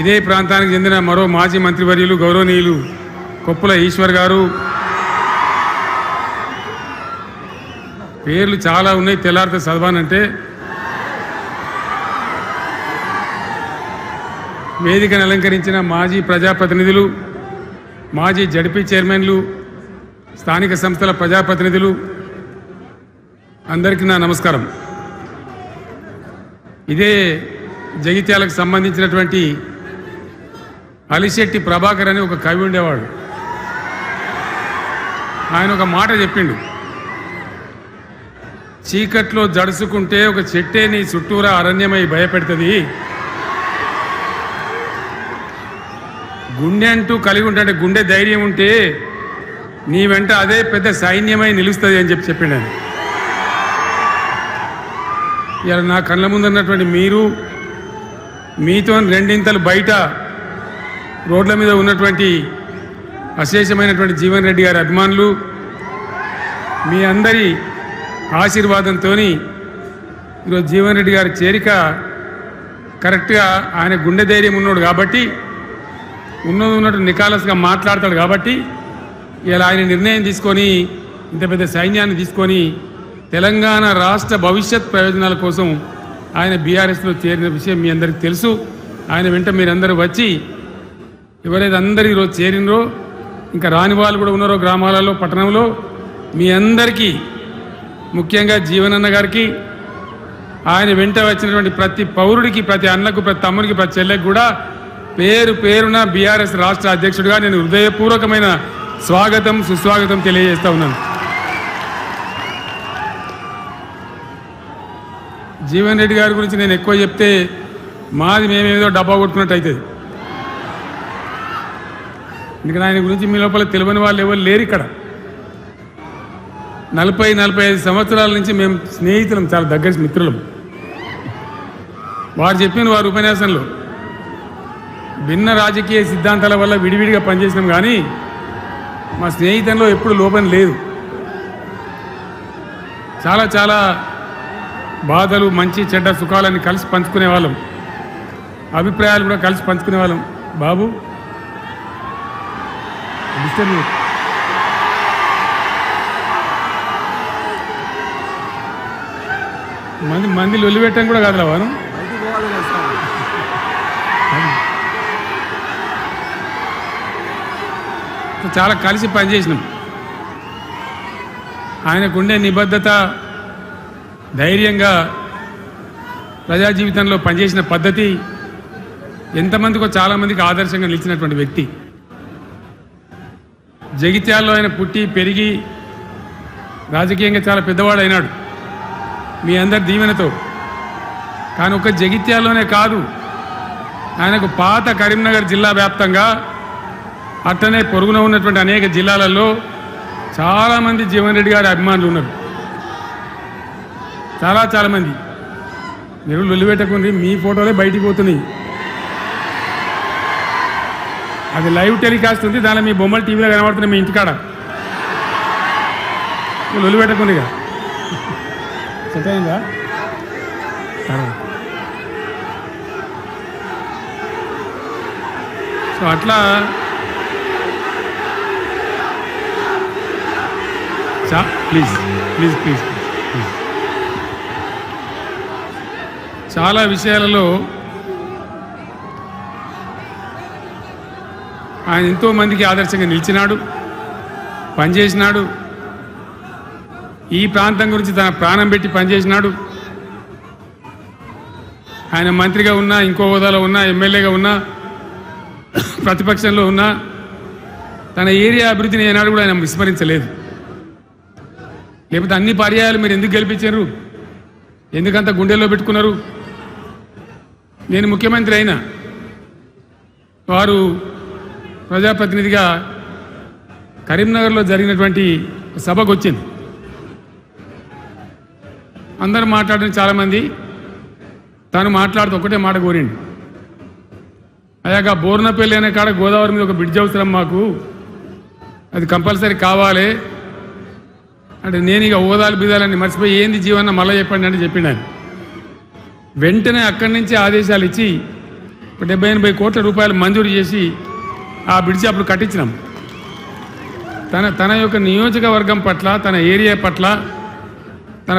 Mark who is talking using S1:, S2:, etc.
S1: ఇదే ప్రాంతానికి చెందిన మరో మాజీ మంత్రివర్యులు గౌరవనీయులు కొప్పుల ఈశ్వర్ గారు, పేర్లు చాలా ఉన్నాయి, తెల్లారితో చదవానంటే. వేదికను అలంకరించిన మాజీ ప్రజాప్రతినిధులు, మాజీ జడ్పీ చైర్మన్లు, స్థానిక సంస్థల ప్రజాప్రతినిధులు అందరికీ నా నమస్కారం. ఇదే జగిత్యాలకు సంబంధించినటువంటి అలిశెట్టి ప్రభాకర్ అని ఒక కవి ఉండేవాడు. ఆయన ఒక మాట చెప్పిండు, చీకట్లో జడుసుకుంటే ఒక చెట్టే నీ చుట్టూరా అరణ్యమై భయపెడుతుంది, గుండె అంటూ కలిగి ఉంటే, గుండె ధైర్యం ఉంటే నీ వెంట అదే పెద్ద సైన్యమై నిలుస్తుంది అని చెప్పిండు ఆయన. ఇలా నా కళ్ళ ముందున్నటువంటి మీరు, మీతో రెండింతలు బయట రోడ్ల మీద ఉన్నటువంటి అశేషమైనటువంటి జీవన్ రెడ్డి గారి అభిమానులు, మీ అందరి ఆశీర్వాదంతో ఈరోజు జీవన్ రెడ్డి గారి చేరిక కరెక్ట్గా, ఆయన గుండె ధైర్యం ఉన్నాడు కాబట్టి, ఉన్నట్టు నికాలస్గా మాట్లాడతాడు కాబట్టి ఇలా ఆయన నిర్ణయం తీసుకొని ఇంత పెద్ద సైన్యాన్ని తీసుకొని తెలంగాణ రాష్ట్ర భవిష్యత్ ప్రయోజనాల కోసం ఆయన బీఆర్ఎస్లో చేరిన విషయం మీ అందరికీ తెలుసు. ఆయన వెంట మీరందరూ వచ్చి, ఎవరైతే అందరూ ఈరోజు చేరినరో, ఇంకా రాని వాళ్ళు కూడా ఉన్నారో గ్రామాలలో, పట్టణంలో, మీ అందరికీ, ముఖ్యంగా జీవనన్న గారికి, ఆయన వెంట వచ్చినటువంటి ప్రతి పౌరుడికి, ప్రతి అన్నకు, ప్రతి తమ్ముడికి, ప్రతి చెల్లెకి కూడా పేరు పేరున బీఆర్ఎస్ రాష్ట్ర అధ్యక్షుడిగా నేను హృదయపూర్వకమైన స్వాగతం, సుస్వాగతం తెలియజేస్తా ఉన్నాను. జీవన్ రెడ్డి గారి గురించి నేను ఎక్కువ చెప్తే మాది మేమేదో డబ్బా కొట్టుకున్నట్టు అవుతుంది. ఎందుకంటే ఆయన గురించి మీ లోపల తెలియని వాళ్ళు ఎవరు లేరు ఇక్కడ. 40-45 సంవత్సరాల నుంచి మేము స్నేహితులం, చాలా దగ్గర మిత్రులం. వారు చెప్పిన వారి ఉపన్యాసంలో భిన్న రాజకీయ సిద్ధాంతాల వల్ల విడివిడిగా పనిచేసినాం, కానీ మా స్నేహితంలో ఎప్పుడు లోపం లేదు. చాలా చాలా బాధలు, మంచి చెడ్డ సుఖాలన్నీ కలిసి పంచుకునే వాళ్ళం, అభిప్రాయాలు కూడా కలిసి పంచుకునే వాళ్ళం. బాబు మంది లొల్లి పెట్టడం కూడా కాదురా వాను. చాలా కలిసి పనిచేసినాం. ఆయనకుండే నిబద్ధత, ధైర్యంగా ప్రజా జీవితంలో పనిచేసిన పద్ధతి ఎంతమందికో చాలామందికి ఆదర్శంగా నిలిచినటువంటి వ్యక్తి. జగిత్యాల్లో ఆయన పుట్టి పెరిగి రాజకీయంగా చాలా పెద్దవాడైనాడు మీ అందరి దీవెనతో. కానీ ఒక జగిత్యాల్లోనే కాదు, ఆయనకు పాత కరీంనగర్ జిల్లా వ్యాప్తంగా, అట్లనే పొరుగున ఉన్నటువంటి అనేక జిల్లాలలో చాలామంది జీవన్ రెడ్డి గారి అభిమానులు ఉన్నారు. చాలా మంది. మీరు లొల్లి పెట్టకుండి, మీ ఫోటోలే బయటికి పోతున్నాయి. అది లైవ్ టెలికాస్ట్ ఉంది, దానిలో మీ బొమ్మలు టీవీలో కనబడుతున్నాయి మీ ఇంటికాడ. లొల్లి పెట్టకుండి. సెట్ అయిందా? సో అట్లా ప్లీజ్ ప్లీజ్ ప్లీజ్ చాలా విషయాలలో ఆయన ఎంతోమందికి ఆదర్శంగా నిలిచినాడు, పనిచేసినాడు. ఈ ప్రాంతం గురించి తన ప్రాణం పెట్టి పనిచేసినాడు. ఆయన మంత్రిగా ఉన్నా, ఇంకో హోదాలో ఉన్నా, ఎమ్మెల్యేగా ఉన్నా, ప్రతిపక్షంలో ఉన్నా, తన ఏరియా అభివృద్ధిని ఏనాడు కూడా ఆయన విస్మరించలేదు. లేకపోతే అన్ని పర్యాయాలు మీరు ఎందుకు గెలిపించారు, ఎందుకంత గుండెల్లో పెట్టుకున్నారు? నేను ముఖ్యమంత్రి అయినా, వారు ప్రజాప్రతినిధిగా కరీంనగర్లో జరిగినటువంటి సభకు వచ్చింది. అందరూ మాట్లాడిన చాలామంది, తను మాట్లాడుతూ ఒకటే మాట కోరిండు, అయ్యాక బోర్నపల్లి అనే కాడ గోదావరి మీద ఒక బ్రిడ్జ్ అవసరం మాకు, అది కంపల్సరీ కావాలి అంటే, నేను ఇక హోదాలు బిదాలన్నీ మర్చిపోయి ఏంది జీవన్న మళ్ళీ చెప్పండి అంటే చెప్పిండు ఆయన. వెంటనే అక్కడి నుంచి ఆదేశాలు ఇచ్చి 70-80 కోట్ల రూపాయలు మంజూరు చేసి ఆ బ్రిడ్జి అప్పుడు కట్టించినాం. తన యొక్క నియోజకవర్గం పట్ల, తన ఏరియా పట్ల, తన